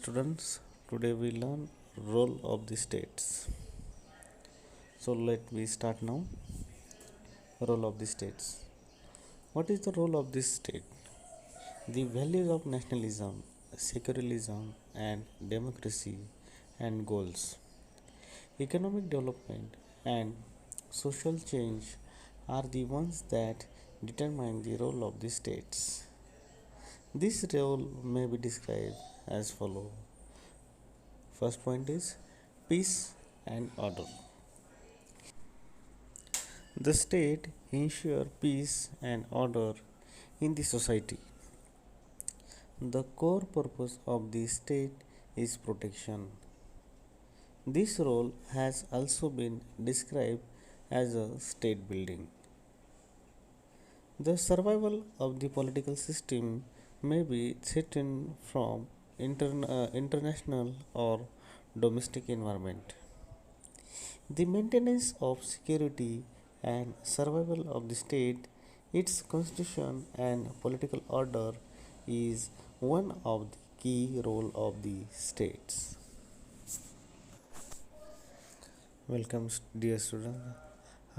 students, today we learn role of the states. So let me start now. Role of the states. What is the role of this state? The values of nationalism, secularism and democracy and goals. Economic development and social change are the ones that determine the role of the states. This role may be described as follow. First point is peace and order. The state ensure peace and order in the society. The core purpose of the state is protection. This role has also been described as a state building. The survival of the political system may be threatened from international or domestic environment. The maintenance of security and survival of the state, its constitution and political order is one of the key role of the states. Welcome dear student,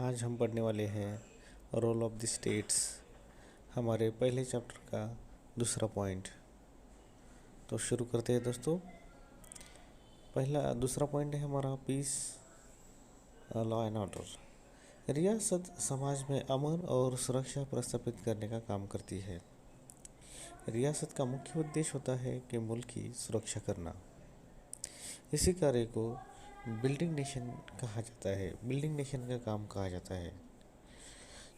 आज हम पढ़ने वाले हैं role of the states, हमारे पहले chapter का दूसरा point. तो शुरू करते हैं दोस्तों। दूसरा पॉइंट है हमारा पीस, लॉ एंड ऑर्डर। रियासत समाज में अमन और सुरक्षा प्रस्थापित करने का काम करती है। रियासत का मुख्य उद्देश्य होता है कि मुल्क की सुरक्षा करना। इसी कार्य को बिल्डिंग नेशन कहा जाता है, बिल्डिंग नेशन का काम कहा जाता है।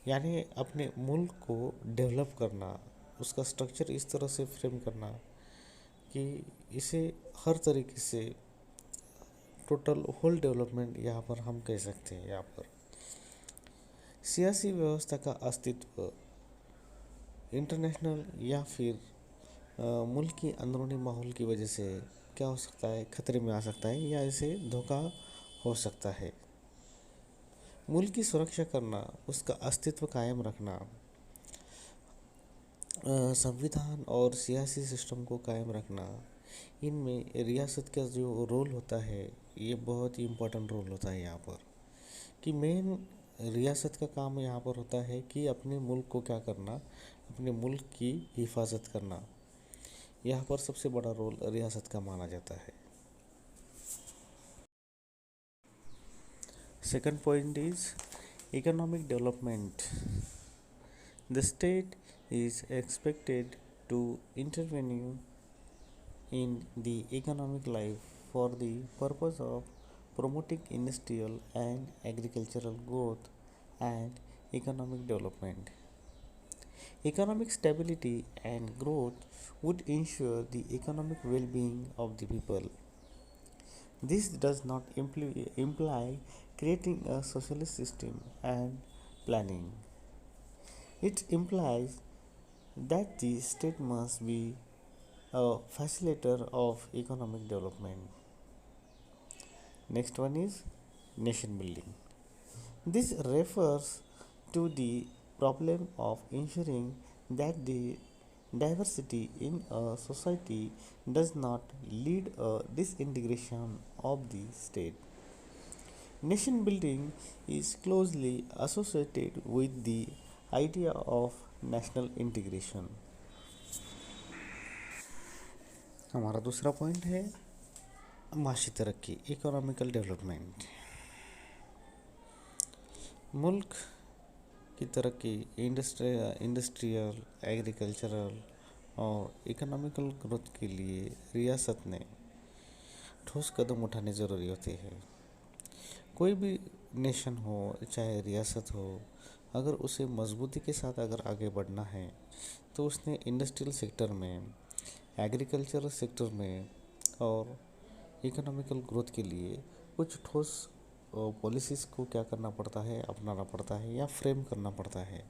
यानी अपने मुल्क को डेवलप करना, उसका स्ट्रक्चर इस तरह से फ्रेम करना कि इसे हर तरीके से टोटल होल डेवलपमेंट यहाँ पर हम कह सकते हैं। यहाँ पर सियासी व्यवस्था का अस्तित्व इंटरनेशनल या फिर मुल्क की अंदरूनी माहौल की वजह से क्या हो सकता है, खतरे में आ सकता है या इसे धोखा हो सकता है। मुल्क की सुरक्षा करना, उसका अस्तित्व कायम रखना, संविधान और सियासी सिस्टम को कायम रखना, इनमें रियासत का जो रोल होता है ये बहुत ही इम्पोर्टेंट रोल होता है। यहाँ पर कि मेन रियासत का काम यहाँ पर होता है कि अपने मुल्क को क्या करना, अपने मुल्क की हिफाजत करना। यहाँ पर सबसे बड़ा रोल रियासत का माना जाता है। Second point is economic development. The state is expected to intervene in the economic life for the purpose of promoting industrial and agricultural growth and economic development. Economic stability and growth would ensure the economic well-being of the people. This does not imply creating a socialist system and planning. It implies that the state must be a facilitator of economic development. Next one is nation building. This refers to the problem of ensuring that the diversity in a society does not lead a disintegration of the state. Nation building is closely associated with the idea of national integration. हमारा दूसरा point है माशी तरक्की, economical development. मुल्क की तरक्की industrial, agricultural और economical growth के लिए रियासत ने ठोस कदम उठाने ज़रूरी होते हैं। कोई भी नेशन हो, चाहे रियासत हो, अगर उसे मजबूती के साथ अगर आगे बढ़ना है तो उसने इंडस्ट्रियल सेक्टर में, एग्रीकल्चरल सेक्टर में और इकोनॉमिकल ग्रोथ के लिए कुछ ठोस पॉलिसीज़ को क्या करना पड़ता है, अपनाना पड़ता है या फ्रेम करना पड़ता है।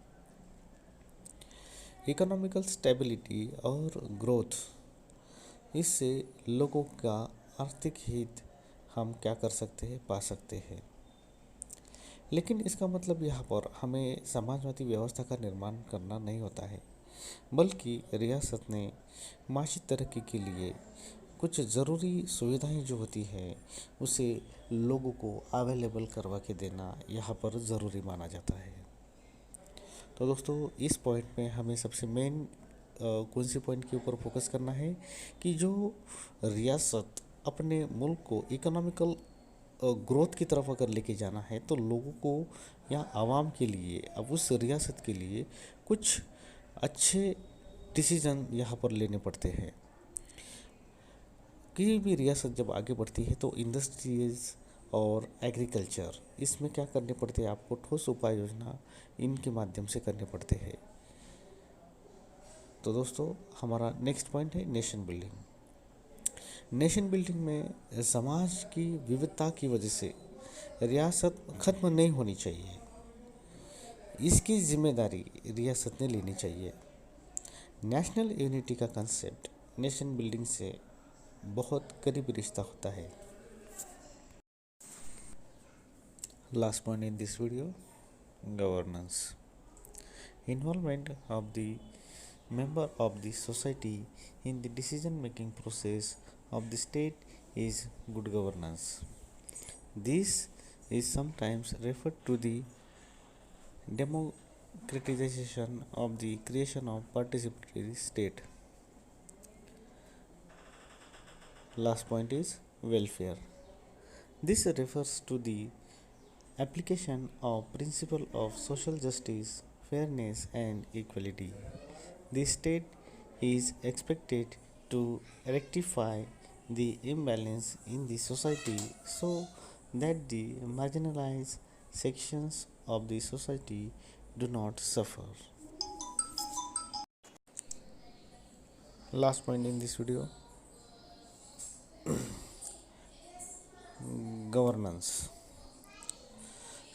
इकोनॉमिकल स्टेबिलिटी और ग्रोथ, इससे लोगों का आर्थिक हित हम क्या कर सकते हैं, पा सकते हैं। लेकिन इसका मतलब यहाँ पर हमें समाजवादी व्यवस्था का निर्माण करना नहीं होता है, बल्कि रियासत ने माशी तरक्की के लिए कुछ ज़रूरी सुविधाएं जो होती है उसे लोगों को अवेलेबल करवा के देना यहाँ पर ज़रूरी माना जाता है। तो दोस्तों इस पॉइंट में हमें सबसे मेन कौन सी पॉइंट के ऊपर फोकस करना है कि जो रियासत अपने मुल्क को इकोनॉमिकल ग्रोथ की तरफ अगर लेके जाना है तो लोगों को या आवाम के लिए अब उस रियासत के लिए कुछ अच्छे डिसीजन यहाँ पर लेने पड़ते हैं। किसी भी रियासत जब आगे बढ़ती है तो इंडस्ट्रीज और एग्रीकल्चर इसमें क्या करने पड़ते हैं, आपको ठोस उपाय योजना इनके माध्यम से करने पड़ते हैं। तो दोस्तों हमारा नेक्स्ट पॉइंट है नेशन बिल्डिंग। नेशन बिल्डिंग में समाज की विविधता की वजह से रियासत खत्म नहीं होनी चाहिए, इसकी जिम्मेदारी रियासत ने लेनी चाहिए। नेशनल यूनिटी का कंसेप्ट नेशन बिल्डिंग से बहुत करीबी रिश्ता होता है। Last point in this video, governance. Involvement of the member of the society in the decision making process of the state is good governance. This is sometimes referred to the democratization of the creation of participatory state. Last point is welfare. This refers to the application of principle of social justice, fairness and equality. The state is expected to rectify the imbalance in the society so that the marginalized sections of the society do not suffer. Last point in this video, governance.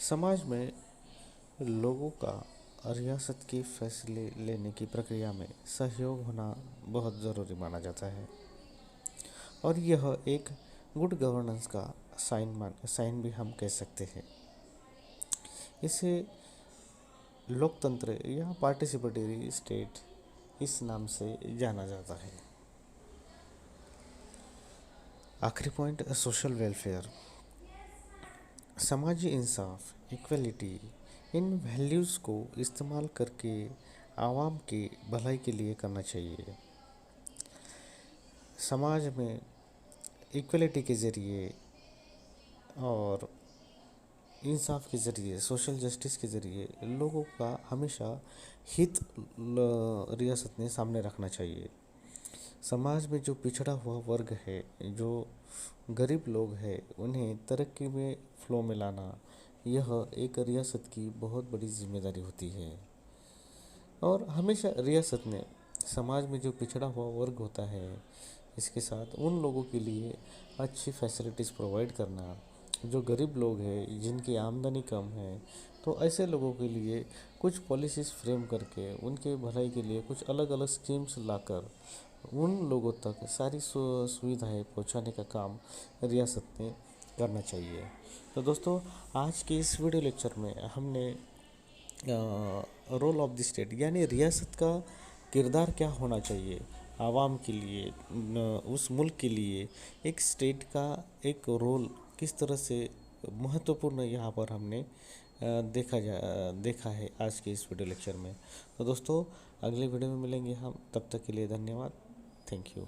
समाज में लोगों का रियासत की फैसले लेने की प्रक्रिया में सहयोग होना बहुत ज़रूरी माना जाता है और यह एक गुड गवर्नेंस का साइन भी हम कह सकते हैं। इसे लोकतंत्र या पार्टिसिपेटरी स्टेट इस नाम से जाना जाता है। आखिरी पॉइंट, सोशल वेलफेयर। समाजी इंसाफ, इक्वलिटी इन वैल्यूज़ को इस्तेमाल करके आवाम की भलाई के लिए करना चाहिए। समाज में इक्वलिटी के ज़रिए और इंसाफ के ज़रिए, सोशल जस्टिस के ज़रिए लोगों का हमेशा हित रियासत ने सामने रखना चाहिए। समाज में जो पिछड़ा हुआ वर्ग है, जो गरीब लोग हैं, उन्हें तरक्की में फ्लो में लाना यह एक रियासत की बहुत बड़ी जिम्मेदारी होती है। और हमेशा रियासत ने समाज में जो पिछड़ा हुआ वर्ग होता है इसके साथ उन लोगों के लिए अच्छी फैसिलिटीज़ प्रोवाइड करना, जो गरीब लोग हैं जिनकी आमदनी कम है तो ऐसे लोगों के लिए कुछ पॉलिसीज़ फ्रेम करके उनके भलाई के लिए कुछ अलग अलग स्कीम्स लाकर उन लोगों तक सारी सुविधाएं पहुंचाने का काम रियासत ने करना चाहिए। तो दोस्तों आज के इस वीडियो लेक्चर में हमने रोल ऑफ द स्टेट यानी रियासत का किरदार क्या होना चाहिए आवाम के लिए, उस मुल्क के लिए एक स्टेट का एक रोल किस तरह से महत्वपूर्ण यहाँ पर हमने देखा है आज के इस वीडियो लेक्चर में। तो दोस्तों अगले वीडियो में मिलेंगे हम, तब तक के लिए धन्यवाद। Thank you.